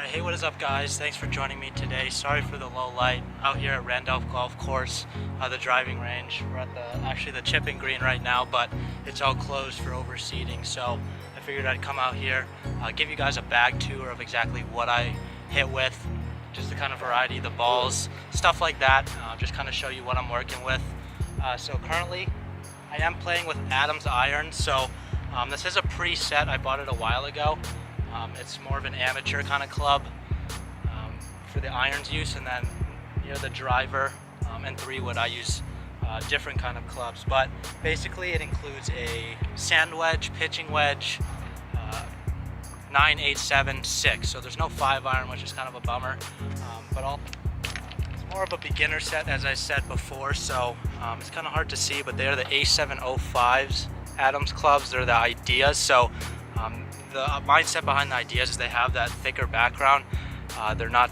Alright, hey, what is up, guys? Thanks for joining me today. Sorry for the low light out here at Randolph Golf Course, the driving range. We're at the chipping green right now, but it's all closed for overseeding. So I figured I'd come out here, give you guys a bag tour of exactly what I hit with, just the kind of variety of the balls, stuff like that. Just kind of show you what I'm working with. So currently, I am playing with Adam's irons. So this is a preset. I bought it a while ago. It's more of an amateur kind of club for the irons use, and then the driver and 3-wood I use different kind of clubs. But basically it includes a sand wedge, pitching wedge, 9, 8, 7, 6. So there's no 5-iron, which is kind of a bummer. It's more of a beginner set, as I said before. So it's kind of hard to see, but they are the A705s Adams clubs. They're the Ideas. So the mindset behind the Ideas is they have that thicker background. They're not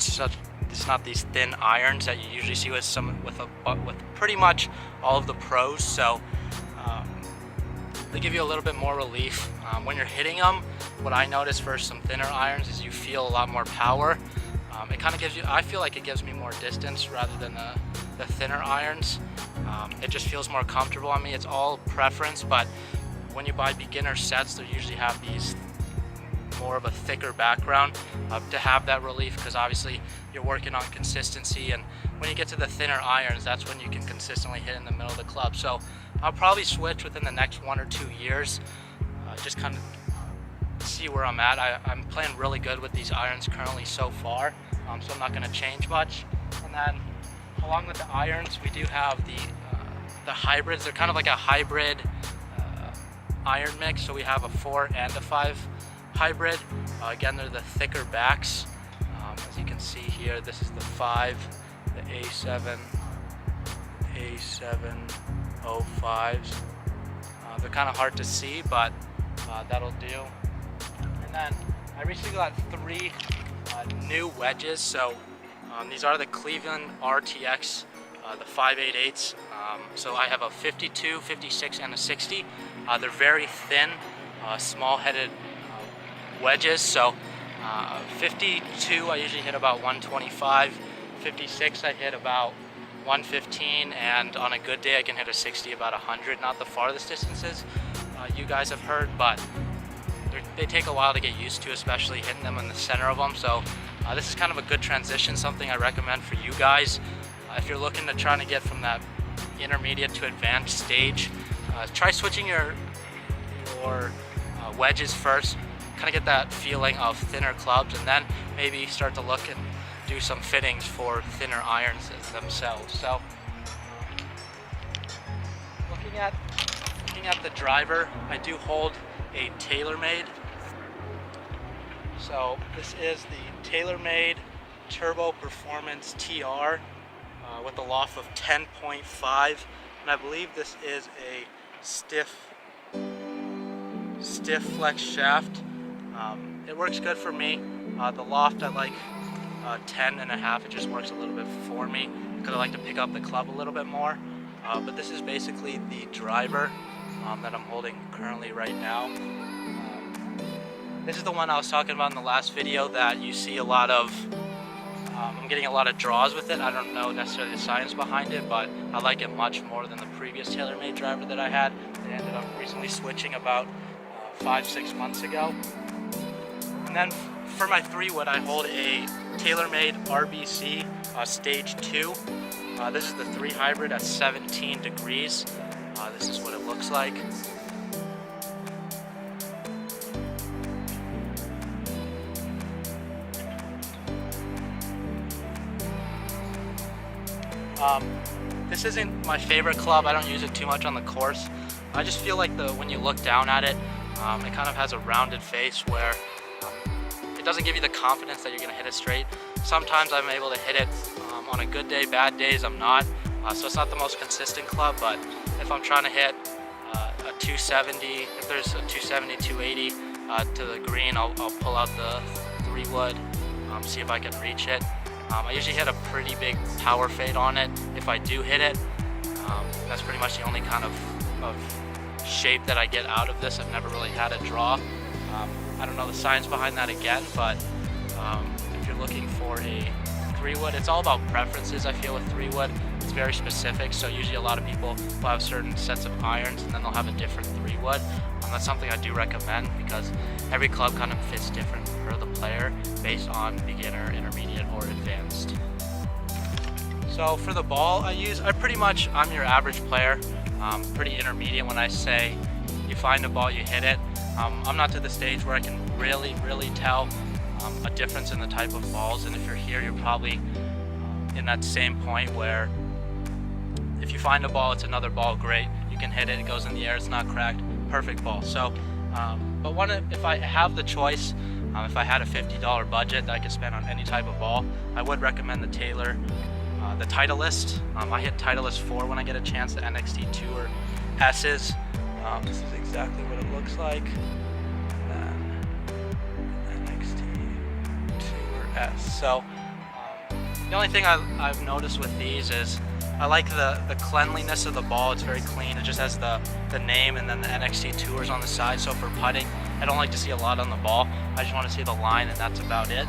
it's not these thin irons that you usually see with pretty much all of the pros. So they give you a little bit more relief when you're hitting them. What I notice for some thinner irons is you feel a lot more power. It kind of gives you, I feel like it gives me more distance rather than the thinner irons. It just feels more comfortable on me. It's all preference, but when you buy beginner sets, they usually have these more of a thicker background to have that relief, because obviously you're working on consistency, and when you get to the thinner irons, that's when you can consistently hit in the middle of the club. So I'll probably switch within the next 1 or 2 years, just kind of see where I'm at. I'm playing really good with these irons currently so far, so I'm not going to change much. And then along with the irons, we do have the hybrids. They're kind of like a hybrid iron mix. So we have a 4 and a 5 hybrid. Again, they're the thicker backs. As you can see here, this is the 5, the A705s. They're kind of hard to see, but that'll do. And then I recently got 3 new wedges. So these are the Cleveland RTX, the 588s. So I have a 52, 56, and a 60. They're very thin, small-headed wedges. So 52 I usually hit about 125, 56 I hit about 115, and on a good day I can hit a 60 about 100. Not the farthest distances you guys have heard, but they take a while to get used to, especially hitting them in the center of them. So this is kind of a good transition, something I recommend for you guys. If you're looking to try to get from that intermediate to advanced stage, try switching your wedges first, kind of get that feeling of thinner clubs, and then maybe start to look and do some fittings for thinner irons themselves. So looking at the driver, I do hold a TaylorMade. So this is the TaylorMade Turbo Performance TR with a loft of 10.5, and I believe this is a stiff flex shaft. It works good for me. The loft I like 10.5. It just works a little bit for me because I like to pick up the club a little bit more. But this is basically the driver that I'm holding currently right now. This is the one I was talking about in the last video that you see a lot of. I'm getting a lot of draws with it. I don't know necessarily the science behind it, but I like it much more than the previous TaylorMade driver that I had. I ended up recently switching about 5-6 months ago. And then for my 3-wood, I hold a TaylorMade RBC Stage 2. This is the 3 hybrid at 17 degrees. This is what it looks like. This isn't my favorite club. I don't use it too much on the course. I just feel like when you look down at it, it kind of has a rounded face where it doesn't give you the confidence that you're going to hit it straight. Sometimes I'm able to hit it on a good day, bad days I'm not. So it's not the most consistent club, but if I'm trying to hit a 270, if there's a 270, 280 to the green, I'll pull out the 3-wood, see if I can reach it. I usually hit a pretty big power fade on it if I do hit it. That's pretty much the only kind of shape that I get out of this. I've never really had a draw. I don't know the science behind that again, but if looking for a 3-wood, it's all about preferences. I feel with 3-wood, it's very specific. So usually a lot of people will have certain sets of irons and then they'll have a different 3-wood. That's something I do recommend because every club kind of fits different for the player based on beginner, intermediate, or advanced. So for the ball I'm your average player, pretty intermediate. When I say you find a ball, you hit it. I'm not to the stage where I can really tell a difference in the type of balls, and if you're here, you're probably in that same point where if you find a ball, it's another ball, great, you can hit it, it goes in the air, it's not cracked, perfect ball. So but if I have the choice, if I had a $50 budget that I could spend on any type of ball, I would recommend the Taylor, the Titleist. I hit Titleist 4 when I get a chance, the NXT Tour S's. This is exactly what it looks like. And then NXT Tour S. So the only thing I've noticed with these is I like the cleanliness of the ball. It's very clean. It just has the name and then the NXT Tours on the side. So for putting, I don't like to see a lot on the ball. I just want to see the line, and that's about it.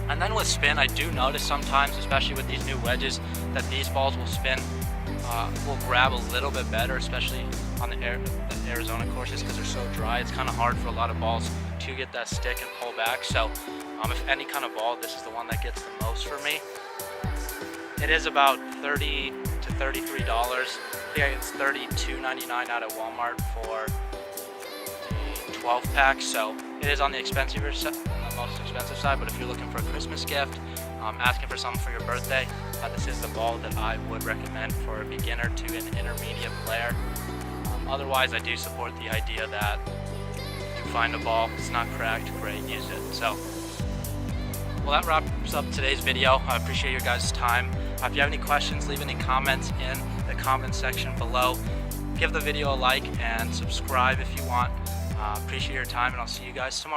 And then with spin, I do notice sometimes, especially with these new wedges, that these balls will spin, will grab a little bit better, especially on the Arizona courses because they're so dry. It's kind of hard for a lot of balls to get that stick and pull back. So if any kind of ball, this is the one that gets the most for me. It is about $30 to $33. I think it's $32.99 out at Walmart for a 12 pack. So it is on the expensive side, the most expensive side. But if you're looking for a Christmas gift, asking for something for your birthday, this is the ball that I would recommend for a beginner to an intermediate player. Otherwise, I do support the idea that if you find a ball, it's not cracked, great, use it. So, well, that wraps up today's video. I appreciate your guys' time. If you have any questions, leave any comments in the comment section below. Give the video a like and subscribe if you want. Appreciate your time, and I'll see you guys tomorrow.